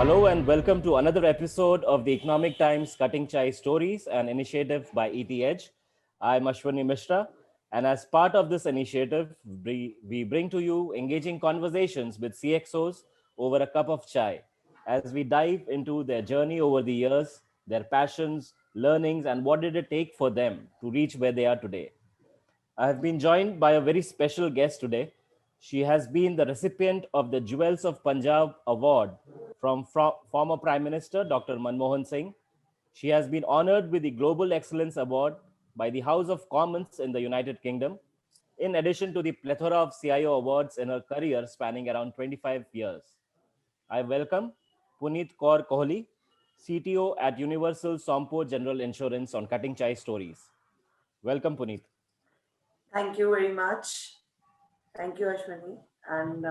Hello and welcome to another episode of the Economic Times Cutting Chai Stories, an initiative by ET Edge. I'm Ashwani Mishra, and as part of this initiative, we bring to you engaging conversations with CXOs over a cup of chai as we dive into their journey over the years, their passions, learnings, and what did it take for them to reach where they are today. I have been joined by a very special guest today. She has been the recipient of the Jewels of Punjab Award from former Prime Minister Dr. Manmohan Singh. She has been honored with the Global Excellence Award by the House of Commons in the United Kingdom, in addition to the plethora of CIO awards in her career spanning around 25 years. I welcome Puneet Kaur Kohli, CTO at Universal Sompo General Insurance on Cutting Chai Stories. Welcome, Puneet. Thank you very much. Thank you, Ashwani, and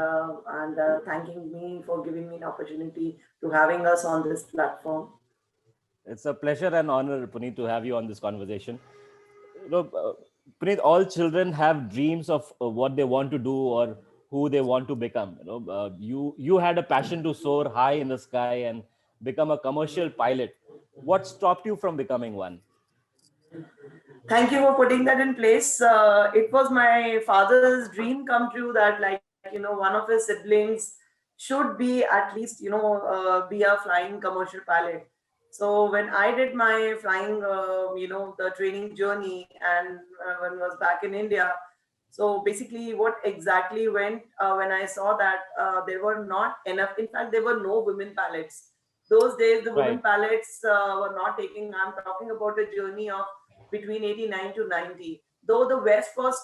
thanking me for giving me an opportunity to having us on this platform. It's a pleasure and honor, Puneet, to have you on this conversation. You know, Puneet, all children have dreams of what they want to do or who they want to become. You had a passion to soar high in the sky and become a commercial pilot. What stopped you from becoming one? Thank you for putting that in place. It was my father's dream come true that, one of his siblings should be at least, be a flying commercial pilot. So when I did my flying, the training journey, and when I was back in India, so basically, what exactly went when I saw that there were not enough. In fact, there were no women pilots. Those days, the women Right, pilots were not taking. I'm talking about a journey of between 89 to 90. Though the West was,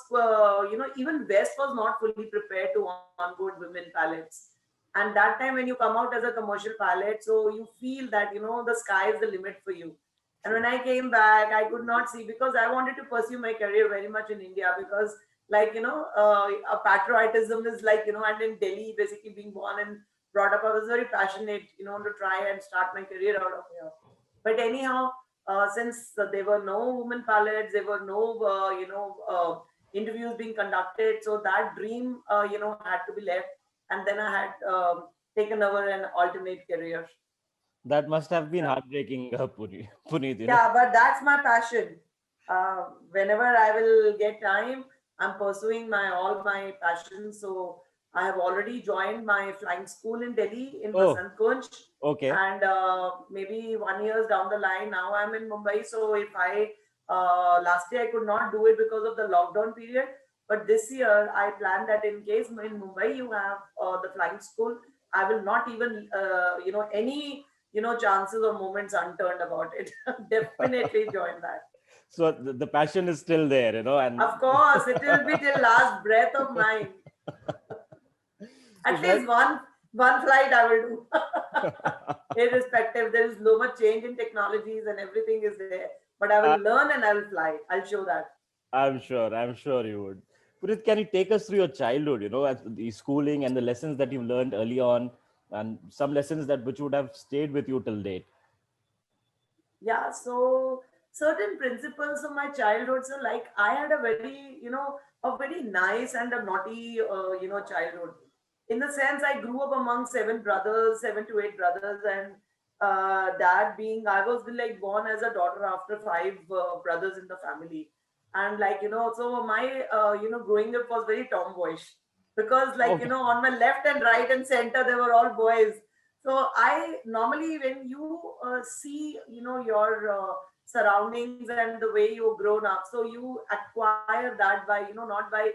even West was not fully prepared to onboard women pilots. And that time when you come out as a commercial pilot, so you feel that, the sky is the limit for you. And true. when I came back, I could not see because I wanted to pursue my career very much in India because a patriotism is like, and in Delhi, basically being born and brought up, I was very passionate, to try and start my career out of here. But anyhow, since there were no women pilots, there were no, interviews being conducted. So that dream, had to be left. And then I had taken over an alternate career. That must have been Yeah. heartbreaking, Puneet. Yeah, but that's my passion. Whenever I will get time, I'm pursuing my all my passions. So I have already joined my flying school in Delhi in Oh, Vasant Kunj, okay. and maybe 1 years down the line, now I'm in Mumbai. So if I last year I could not do it because of the lockdown period, but this year I plan that in case in Mumbai you have the flying school, I will not even any chances or moments unturned about it. Definitely join that. So the passion is still there, and Of course, it will be till last breath of mine. so At least one flight I will do. Irrespective, there is so much change in technologies and everything is there. But I will I, learn and I will fly. I'll show that. I'm sure you would. Purit, can you take us through your childhood, at the schooling and the lessons that you've learned early on, and some lessons that which would have stayed with you till date? Yeah, so certain principles of my childhood. So like I had a very, a very nice and a naughty, childhood. In the sense, I grew up among seven brothers, 7 to 8 brothers, and dad being, I was like born as a daughter after five brothers in the family. And like, so my, growing up was very tomboyish because like, Okay. on my left and right and center, they were all boys. So I normally, when you see, your surroundings and the way you've grown up, so you acquire that by, not by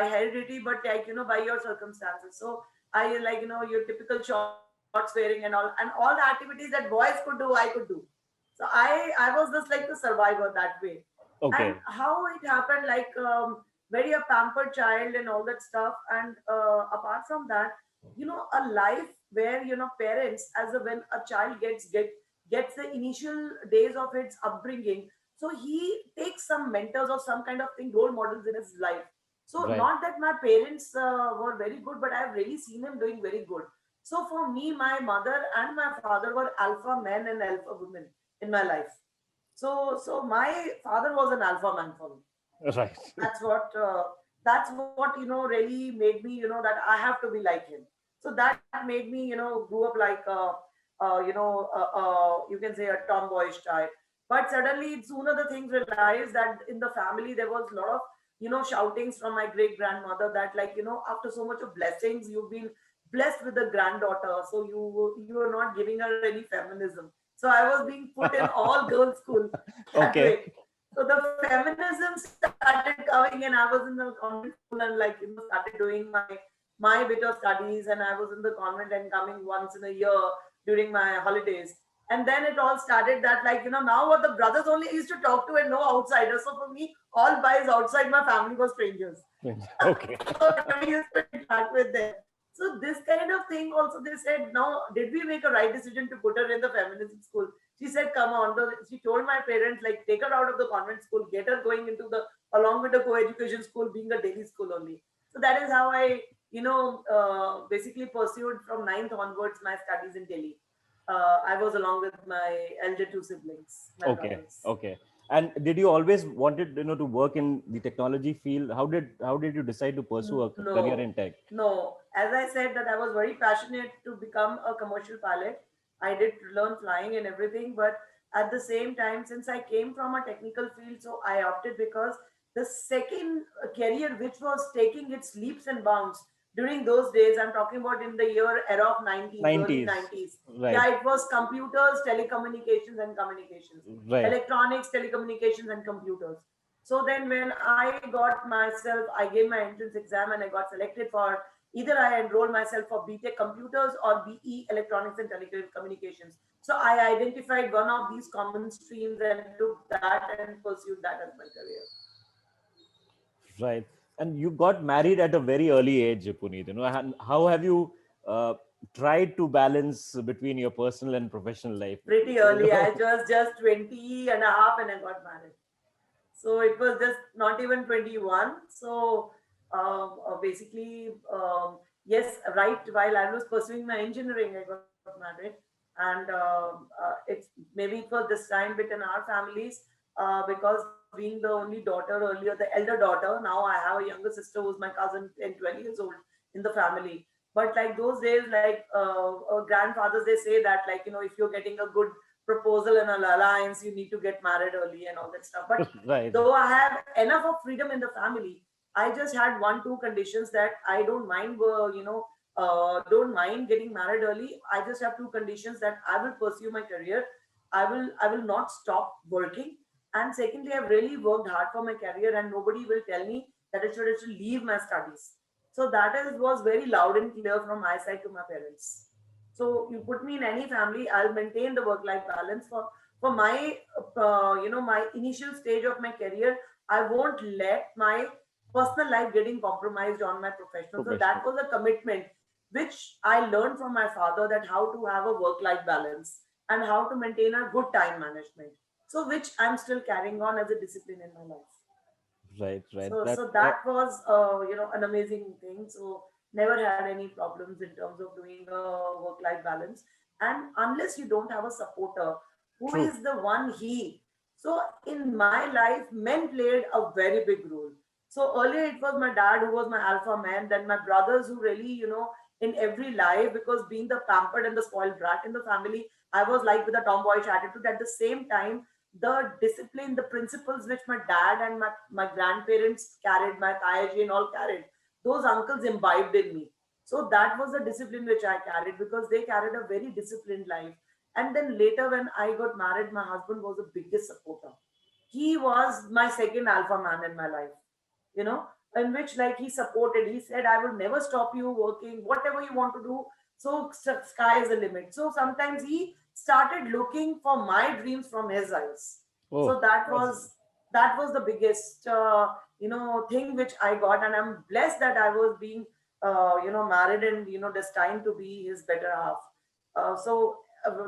heredity, but like, by your circumstances. So I like, your typical shorts wearing and all the activities that boys could do, I could do. So I was just like the survivor that way. And Okay. how it happened, like very a pampered child and all that stuff. And apart from that, a life where parents as a when a child gets the initial days of its upbringing, so he takes some mentors or some kind of thing, role models in his life. So Right. not that my parents were very good, but I've really seen him doing very good. So for me, my mother and my father were alpha men and alpha women in my life. So my father was an alpha man for me. Right. That's what really made me, that I have to be like him. So that made me, grew up like you can say a tomboyish type. But suddenly, sooner the things realized that in the family there was a lot of shoutings from my great grandmother that, like, after so much of blessings, you've been blessed with a granddaughter, so you are not giving her any feminism. So I was being put in all girls school that Okay. way. So the feminism started coming, and I was in the convent school and, like, started doing my bit of studies, and I was in the convent and coming once in a year during my holidays. And then it all started that, like, now what the brothers only I used to talk to and no outsiders. So for me, all boys outside my family were strangers. Okay. So I never used to interact with them. So this kind of thing also, they said, now, did we make a right decision to put her in the feminism school? She said, come on. She told my parents, like, take her out of the convent school, get her going into the, along with the co-education school, being a daily school only. So that is how I, basically pursued from ninth onwards my studies in Delhi. I was along with my elder two siblings, my Okay. brothers. Okay. And did you always wanted, to work in the technology field? How did you decide to pursue a career No, in tech? no. As I said, that I was very passionate to become a commercial pilot. I did learn flying and everything, but at the same time, since I came from a technical field, so I opted because the second career which was taking its leaps and bounds during those days, I'm talking about in the era of 90s, early 90s. 90s. Right. Yeah, it was computers, telecommunications, and communications, Right. electronics, telecommunications, and computers. So then when I got myself, I gave my entrance exam and I got selected for, either I enrolled myself for BTech computers or BE electronics and telecommunications. So I identified one of these common streams and took that and pursued that as my career. Right. And you got married at a very early age, Puneet. And how have you uh, tried to balance between your personal and professional life? Pretty early. I was just 20 and a half and I got married. So it was just not even 21. So basically, yes, right while I was pursuing my engineering, I got married. And it's maybe it was this time bit in our families, because being the only daughter earlier, the elder daughter, now I have a younger sister who's my cousin, 10, 20 years old in the family. But like those days, like grandfathers, they say that, like, if you're getting a good proposal and an alliance, you need to get married early and all that stuff. But Right. though I have enough of freedom in the family, I just had one, two conditions that I don't mind, don't mind getting married early. I just have two conditions: that I will pursue my career. I will not stop working. And secondly, I've really worked hard for my career and nobody will tell me that I should leave my studies. So that was very loud and clear from my side to my parents. So you put me in any family, I'll maintain the work-life balance. For my my initial stage of my career, I won't let my personal life getting compromised on my professional. So Professional. that was a commitment which I learned from my father, that how to have a work-life balance and how to maintain a good time management. So which I'm still carrying on as a discipline in my life. Right. Right. So that was an amazing thing. So never had any problems in terms of doing a work life balance. And unless you don't have a supporter who True. is the one he, so in my life, men played a very big role. So earlier it was my dad who was my alpha man, then my brothers who really, in every life, because being the pampered and the spoiled brat in the family, I was like with a tomboyish attitude. At the same time, the discipline, the principles which my dad and my grandparents carried, my Tayaji and all carried, those uncles imbibed in me. So that was the discipline which I carried, because they carried a very disciplined life. And then later, when I got married, my husband was the biggest supporter. He was my second alpha man in my life, you know, in which, like, he supported. He said, I will never stop you working, whatever you want to do. So sky is the limit. So sometimes he started looking for my dreams from his eyes. Oh, So that that's was the biggest thing which I got, and I'm blessed that I was being married and destined to be his better half.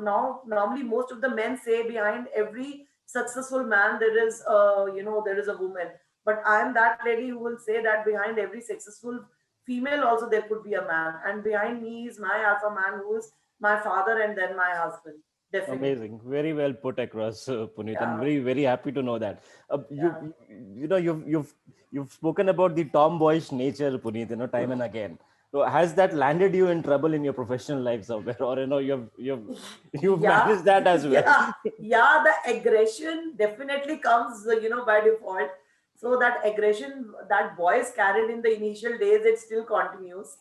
Now normally most of the men say behind every successful man there is a woman, but I am that lady who will say that behind every successful female also there could be a man, and behind me is my alpha man, who is my father and then my husband. Definitely. amazing. Very well put across, Puneet, and Yeah. very very happy to know that. Yeah. You've spoken about the tomboyish nature, Puneet. Time and again. So has that landed you in trouble in your professional life somewhere, or you've Yeah, managed that as well? yeah, yeah. The aggression definitely comes, by default. So that aggression that boys carried in the initial days, it still continues.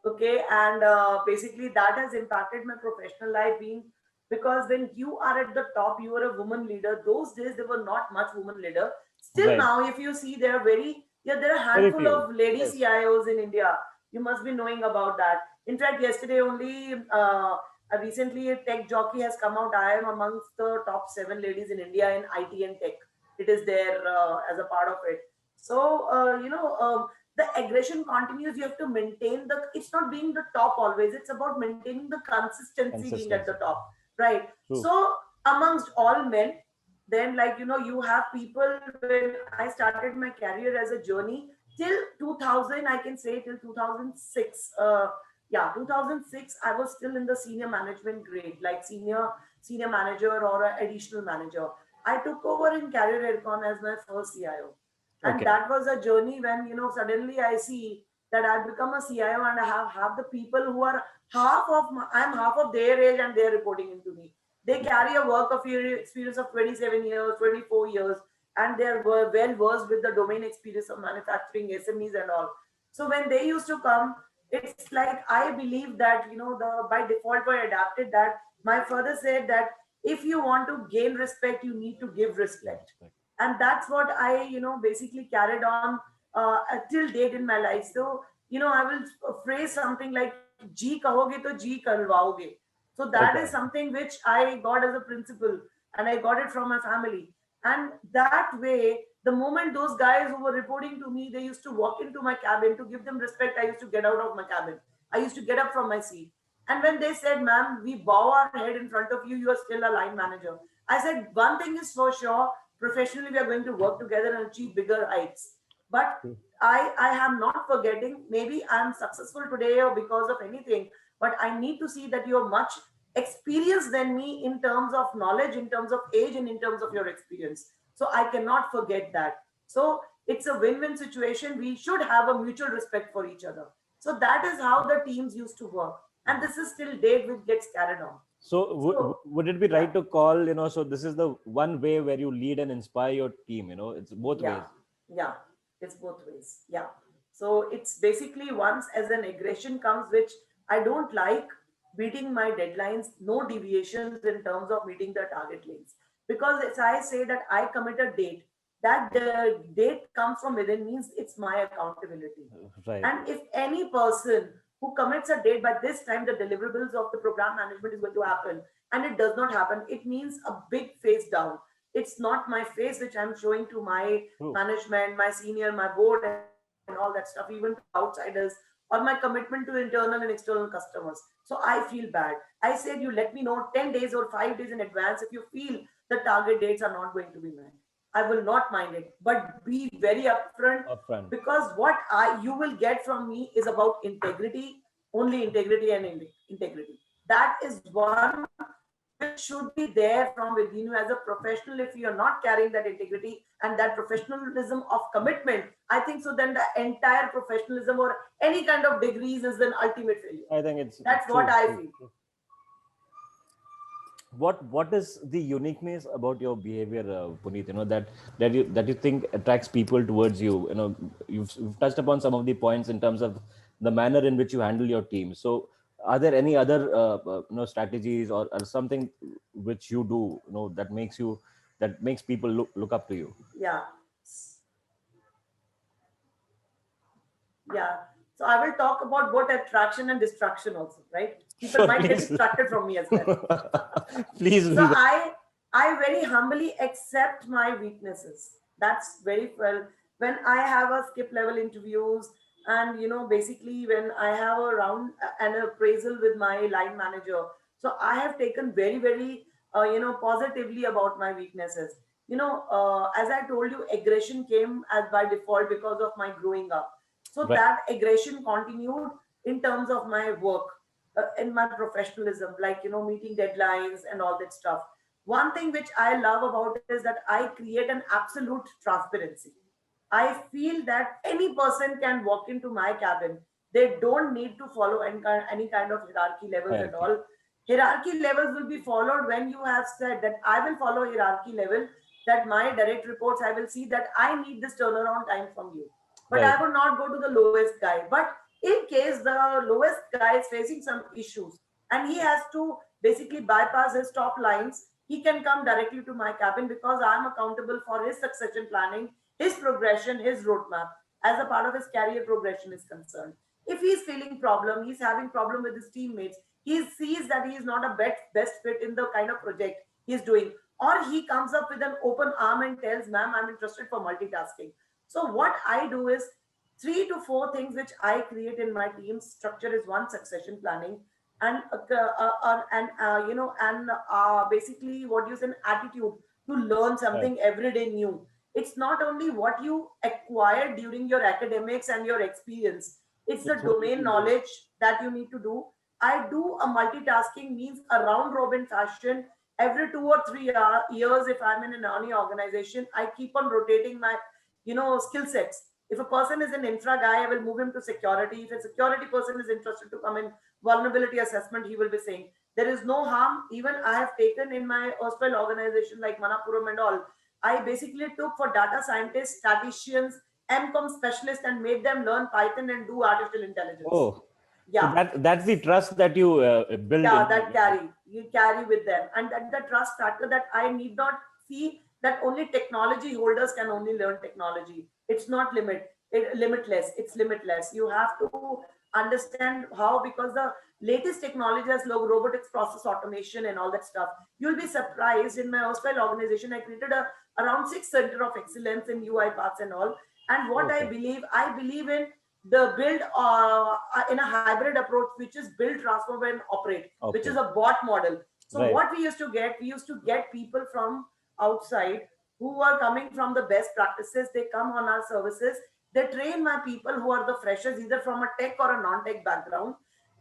Okay, and basically that has impacted my professional life, being because when you are at the top, you are a woman leader. Those days there were not much woman leader. Still Right. now, if you see, there are there are a Very handful few. of lady Yes. CIOs in India. You must be knowing about that. In fact, yesterday only. Recently, a tech jockey has come out. I am amongst the top 7 ladies in India in IT and tech. It is there as a part of it. So, the aggression continues. You have to maintain it's not being the top always. It's about maintaining the consistency being at the Consistency. top, right? True. So, amongst all men, then you have people. When I started my career as a journey till 2000, I can say till 2006. Yeah, 2006, I was still in the senior management grade, like senior manager or an additional manager. I took over in Career Aircon as my first CIO, and Okay. that was a journey when suddenly I see that I've become a CIO and I have the people who are I'm half of their age and they're reporting into me. They carry a work of experience of 27 years, 24 years, and they're well versed with the domain experience of manufacturing, SMEs, and all. So when they used to come, it's like I believe that the by default I adapted that. My father said that if you want to gain respect, you need to give Give respect, respect. and that's what I basically carried on till date in my life. So I will phrase something like "Ji kahoge to ji karvaoge." So that is Okay. something which I got as a principle, and I got it from my family. And that way, the moment those guys who were reporting to me, they used to walk into my cabin to give them respect. I used to get out of my cabin. I used to get up from my seat. And when they said, "Ma'am, we bow our head in front of you, you are still a line manager." I said, one thing is for sure, professionally, we are going to work together and achieve bigger heights. But True. I am not forgetting, maybe I'm successful today or because of anything, but I need to see that you're much experienced than me in terms of knowledge, in terms of age, and in terms of your experience. So I cannot forget that. So it's a win-win situation. We should have a mutual respect for each other. So that is how the teams used to work. And this is still date which gets carried on. So So would it be yeah, right to call, so this is the one way where you lead and inspire your team, it's both yeah, ways. yeah. It's both ways. Yeah. So it's basically once as an aggression comes, which I don't like, beating my deadlines, no deviations in terms of meeting the target lanes. Because as I say that I commit a date, that the date comes from within means it's my accountability. Right. And if any person who commits a date by this time, the deliverables of the program management is going to happen, and it does not happen, it means a big face down. It's not my face which I'm showing to my True. management, my senior, my board, and all that stuff, even to outsiders, or my commitment to internal and external customers. So I feel bad. I said, you let me know 10 days or 5 days in advance if you feel the target dates are not going to be met. I will not mind it, but be very upfront, Upfront. because what you will get from me is about integrity, only integrity and integrity. That is one which should be there from within you as a professional. If you're not carrying that integrity and that professionalism of commitment, I think so then the entire professionalism or any kind of degrees is an ultimate failure. I think it's That's what true, I true, feel. true. What is the uniqueness about your behavior, Puneet? That you think attracts people towards you. You've touched upon some of the points in terms of the manner in which you handle your team. So, are there any other strategies or something which you do that makes people look up to you? Yeah. Yeah. So I will talk about both attraction and distraction also, right? People Sure, might get please. distracted from me as well. Please So do that. I very humbly accept my weaknesses. That's very well. When I have a skip level interviews, and basically when I have a round an appraisal with my line manager, so I have taken very very positively about my weaknesses. As I told you, aggression came as by default because of my growing up. So Right. that aggression continued in terms of my work, in my professionalism, like meeting deadlines and all that stuff. One thing which I love about is that I create an absolute transparency. I feel that any person can walk into my cabin. They don't need to follow any kind of hierarchy levels and Hierarchy. all. Hierarchy levels will be followed when you have said that I will follow hierarchy level, that my direct reports, I will see that I need this turnaround time from you. But Right. I would not go to the lowest guy. But in case the lowest guy is facing some issues and he has to basically bypass his top lines, he can come directly to my cabin because I'm accountable for his succession planning, his progression, his roadmap as a part of his career progression is concerned. If he's feeling problem, he's having problem with his teammates, he sees that he is not a best fit in the kind of project he's doing, or he comes up with an open arm and tells, ma'am, I'm interested for multitasking. So what I do is 3 to 4 things which I create in my team structure is one, succession planning, and basically what you say, an attitude to learn Right. something every day new. It's not only what you acquire during your academics and your experience, it's the It's what you domain can do. knowledge that you need to do. I do a multitasking, means a round robin fashion. Every 2 or 3 years, if I'm in an earning organization, I keep on rotating my, skill sets. If a person is an infra guy, I will move him to security. If a security person is interested to come in vulnerability assessment, he will be saying, there is no harm. Even I have taken in my erstwhile organization like Manapuram and all, I basically took for data scientists, statisticians, MCOM specialists, and made them learn Python and do artificial intelligence. Oh, so Yeah, that's the trust that you build yeah, in. that you carry with them, and that the trust factor that I need not see that only technology holders can only learn technology. It's not limitless. It's limitless. You have to understand how, because the latest technology has robotics, process automation, and all that stuff. You'll be surprised. In my erstwhile organization, I created a around 6 center of excellence in UI paths and all. And what Okay. I believe in the build in a hybrid approach, which is build, transform, and operate, which is Okay. a bot model. So Right. what we used to get people from outside who are coming from the best practices. They come on our services. They train my people who are the freshers, either from a tech or a non-tech background.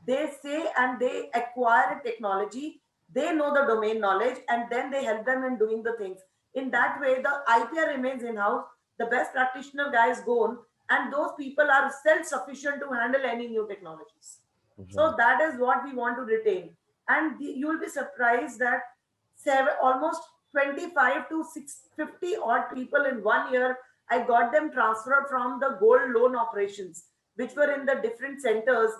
They say and they acquire a technology. They know the domain knowledge, and then they help them in doing the things. In that way, the IPR remains in-house. The best practitioner guys go on, and those people are self-sufficient to handle any new technologies. So Right. that is what we want to retain. And you will be surprised that almost 25 to 650 odd people in 1 year, I got them transferred from the gold loan operations, which were in the different centers,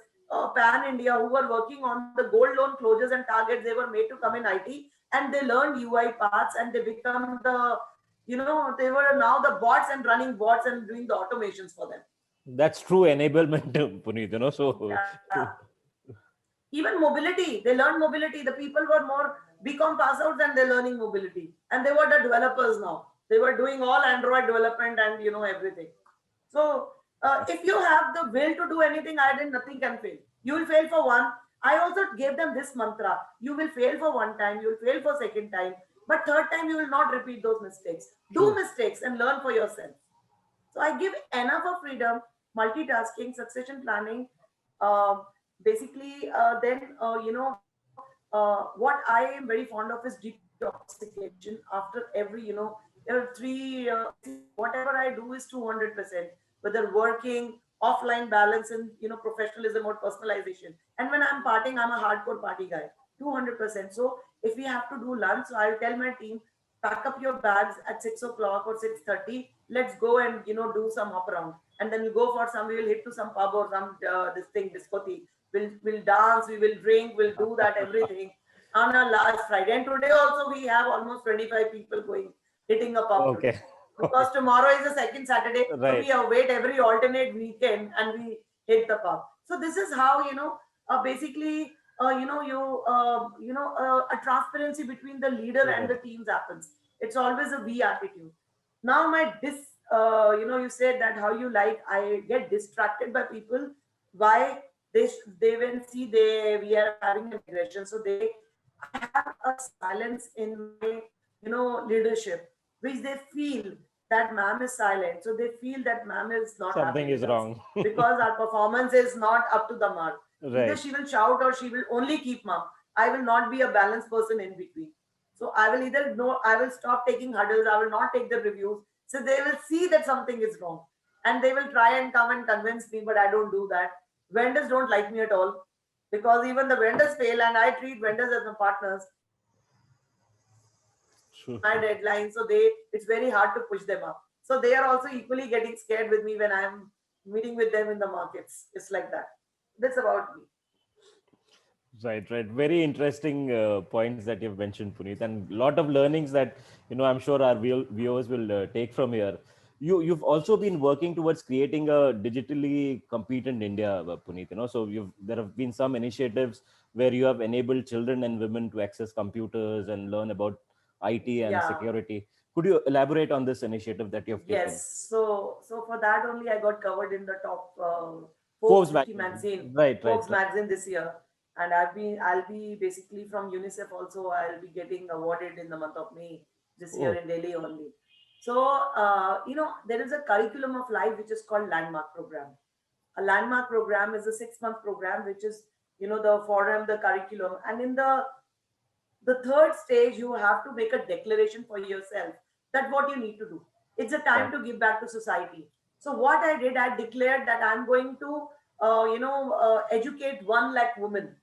pan India, who were working on the gold loan closures and targets. They were made to come in IT, and they learned UI paths, and they become they were now the bots and running bots and doing the automations for them. That's true enablement, Puneet. So Yeah. Even mobility, they learned mobility. The people were more BCom pass outs and they're learning mobility. And they were the developers now. They were doing all Android development and everything. So if you have the will to do anything, I did nothing can fail. You will fail for one. I also gave them this mantra. You will fail for one time, you will fail for second time, but third time you will not repeat those mistakes. Do true. mistakes and learn for yourself. So I give enough of freedom, multitasking, succession planning. Um, Basically, then what I am very fond of is detoxification after every whatever I do is 200%. Whether working, offline balance, and professionalism or personalization. And when I'm partying, I'm a hardcore party guy, 200%. So if we have to do lunch, so I'll tell my team, pack up your bags at 6 o'clock or 6:30. Let's go and do some hop around, and then we'll go for some. We will hit to some pub or some this thing discotheque. We'll dance. We will drink. We'll do that everything on our last Friday. And today also we have almost 25 people going hitting a pub today, Okay. because tomorrow is the second Saturday. So Right. we await every alternate weekend and we hit the pub. So this is how basically a transparency between the leader and Right. the teams happens. It's always a we attitude. Now my you said that how you like, I get distracted by people. Why? They when see we are having an aggression, so I have a silence in my leadership, which they feel that ma'am is silent, so they feel that ma'am is not happy Something is with us wrong. because our performance is not up to the mark. Either Right. she will shout or she will only keep mum. I will not be a balanced person in between. So I will either no, I will stop taking huddles, I will not take the reviews. So they will see that something is wrong, and they will try and come and convince me, but I don't do that. vendors don't like me at all, because even the vendors fail and I treat vendors as my partners. True. My deadline, so it's very hard to push them up. So they are also equally getting scared with me when I'm meeting with them in the markets. It's like that. That's about me. Right, right. Very interesting points that you've mentioned, Puneet, and a lot of learnings that I'm sure our viewers will take from here. You've also been working towards creating a digitally competent India, Puneet. So there have been some initiatives where you have enabled children and women to access computers and learn about IT and Yeah. security. Could you elaborate on this initiative that you've taken? Yes. So for that only I got covered in the top Forbes Forbes 50 magazine. magazine, Right, right, Forbes right. magazine this year. And I'll be basically from UNICEF also. I'll be getting awarded in the month of May this year Oh, in Delhi only. So there is a curriculum of life which is called Landmark Program. A Landmark Program is a 6-month program which is the forum, the curriculum, and in the third stage you have to make a declaration for yourself that what you need to do. It's a time right. to give back to society. So what I did, I declared that I'm going to educate 1 lakh women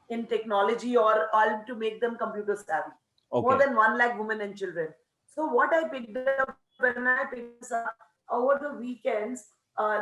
in technology, or to make them computer savvy. More Okay. than 1 lakh women and children. So what I picked up when I picked this up over the weekends,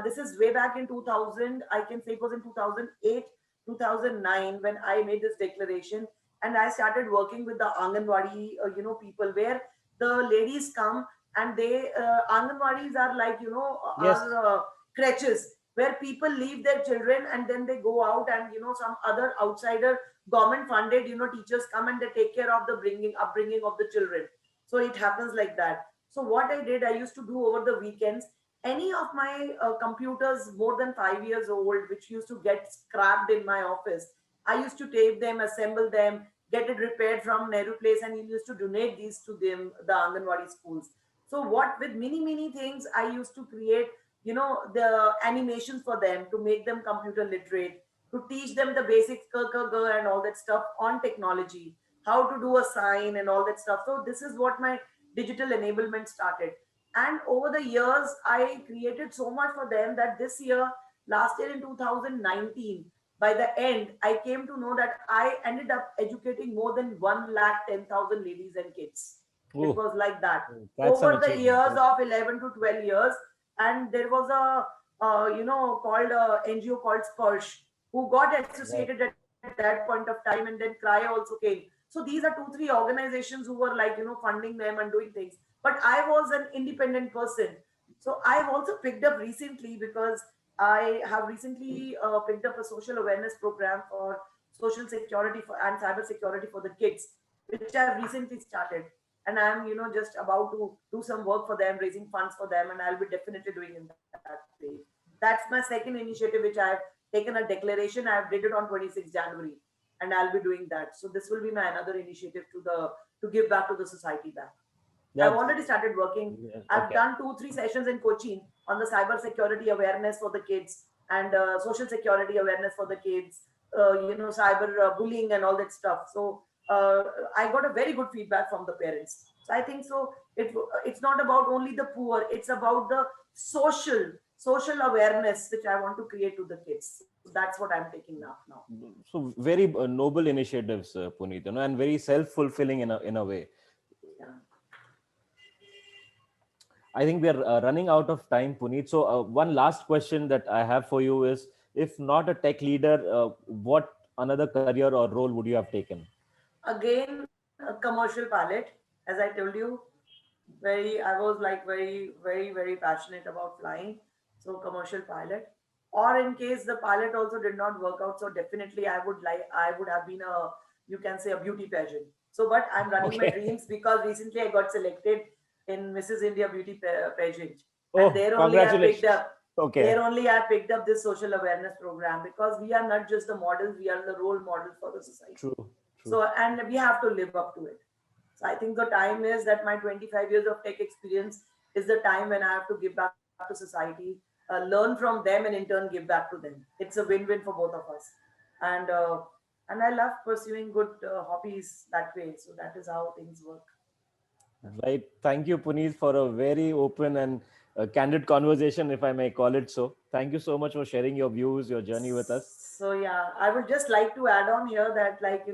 this is way back in 2000. I can say it was in 2008, 2009 when I made this declaration, and I started working with the Anganwadi, people, where the ladies come and they Anganwadis are like Yes. are creches where people leave their children and then they go out, and some other outsider government funded teachers come and they take care of the bringing upbringing of the children. So it happens like that. So what I did, I used to do over the weekends, any of my computers more than 5 years old which used to get scrapped in my office, I used to tape them, assemble them, get it repaired from Nehru Place, and he used to donate these to them, the Anganwadi schools. So what, with many things, I used to create the animations for them to make them computer literate, to teach them the basics and all that stuff on technology, how to do a sign and all that stuff. So this is what my digital enablement started. And over the years I created so much for them that this year, last year in 2019, by the end I came to know that I ended up educating more than 1 lakh 10,000 ladies and kids. It Oh, was like that that's some over the achievement. years of 11 to 12 years. And there was a called NGO called Sparsh, who got Right. associated at that point of time, and then Cry also came. So these are 2 3 organizations who were like funding them and doing things. But I was an independent person. So I've also picked up recently, because I have recently picked up a social awareness program for social security and cyber security for the kids, which I've recently started. And I'm just about to do some work for them, raising funds for them, and I'll be definitely doing in that way. That's my second initiative which I've taken a declaration. I did it on 26 January, and I'll be doing that. So this will be my another initiative to give back to the society back. I've That's already started working. yes, I've okay. done 2 3 sessions in Cochin on the cyber security awareness for the kids, and social security awareness for the kids, cyber bullying and all that stuff. So I got a very good feedback from the parents. So I think so. It's not about only the poor. It's about the social awareness which I want to create to the kids. So that's what I'm taking now. So very noble initiatives, Puneet, and very self-fulfilling in a way. Yeah. I think we are running out of time, Puneet. So one last question that I have for you is, if not a tech leader, what another career or role would you have taken? Again, a commercial pilot, as I told you. I was like very passionate about flying. So commercial pilot, or in case the pilot also did not work out, so definitely I would have been a, you can say, a beauty pageant. So but I'm running my Okay. dreams, because recently I got selected in Mrs. India beauty pageant, and Oh, congratulations. Okay. there only I picked up this social awareness program, because we are not just the models, we are the role models for the society. True. True. So, and we have to live up to it. So I think the time is that my 25 years of tech experience is the time when I have to give back to society, learn from them, and in turn give back to them. It's a win-win for both of us. And and I love pursuing good hobbies that way. So that is how things work. Right. Thank you, Puneet, for a very open and a candid conversation, if I may call it so. Thank you so much for sharing your views, your journey with us. So yeah, I would just like to add on here that, like,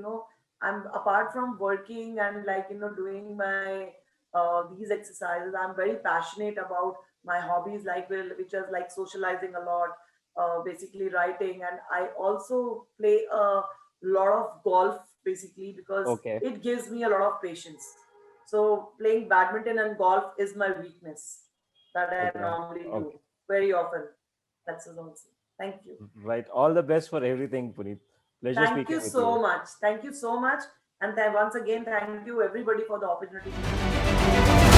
I'm, apart from working and, like, doing my these exercises, I'm very passionate about my hobbies, like, which is like socializing a lot, basically writing, and I also play a lot of golf, basically, because Okay. it gives me a lot of patience. So playing badminton and golf is my weakness that I Okay. normally do Okay. very often. That's also. Thank you. Right. All the best for everything, Puneet. Pleasure Thank speaking you with you. so much. Thank you so much. And then once again, thank you everybody for the opportunity.